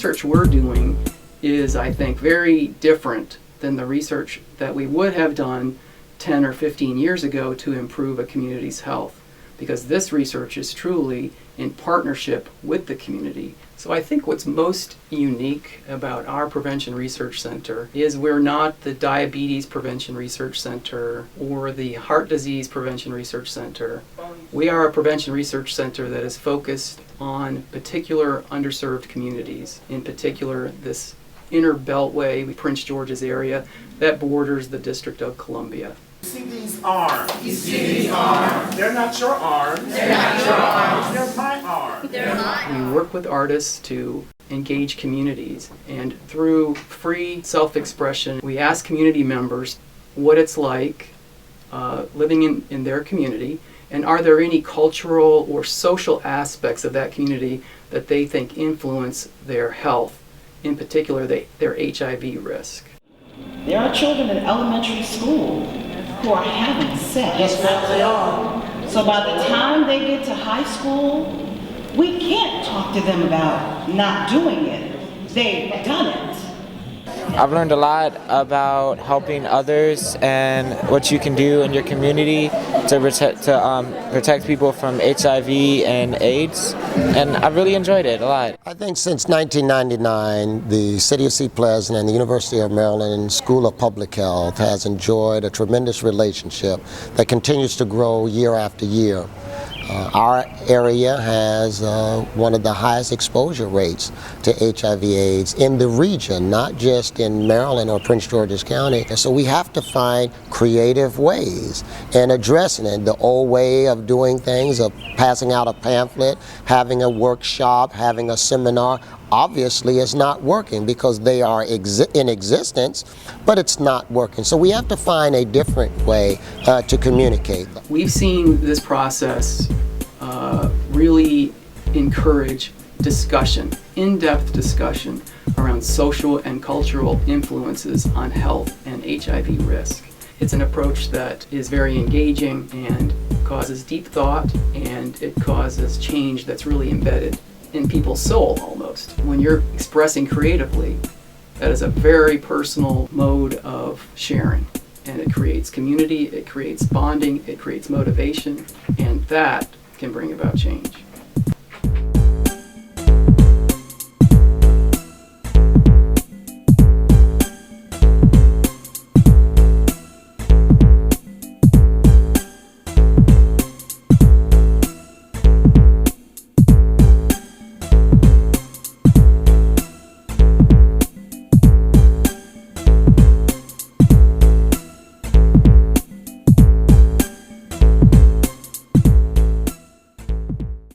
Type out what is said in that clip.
research we're doing is, I think, very different than the research that we would have done 10 or 15 years ago to improve a community's health, because this research is truly in partnership with the community. So I think what's most unique about our Prevention Research Center is we're not the Diabetes Prevention Research Center or the Heart Disease Prevention Research Center. We are a prevention research center that is focused on particular underserved communities, in particular this inner beltway, Prince George's area, that borders the District of Columbia. You see these arms. You see these arms. They're not your arms. They're not your arms. They're my arms. They're mine. We work with artists to engage communities, and through free self-expression, we ask community members what it's like living in their community, and are there any cultural or social aspects of that community that they think influence their health, in particular their HIV risk. There are children in elementary school who are having sex. Yes, ma'am, they are. So by the time they get to high school, we can't talk to them about not doing it. They've done it. I've learned a lot about helping others and what you can do in your community to protect people from HIV and AIDS, and I've really enjoyed it a lot. I think since 1999, the City of Seat Pleasant and the University of Maryland School of Public Health has enjoyed a tremendous relationship that continues to grow year after year. Our area has one of the highest exposure rates to HIV/AIDS in the region, not just in Maryland or Prince George's County. And so we have to find creative ways in addressing it. The old way of doing things, of passing out a pamphlet, having a workshop, having a seminar, obviously is not working because they are in existence, but it's not working. So we have to find a different way to communicate. We've seen this process really encourage discussion, in-depth discussion around social and cultural influences on health and HIV risk. It's an approach that is very engaging and causes deep thought, and it causes change that's really embedded in people's soul almost. When you're expressing creatively, that is a very personal mode of sharing, and it creates community, it creates bonding, it creates motivation, and that can bring about change.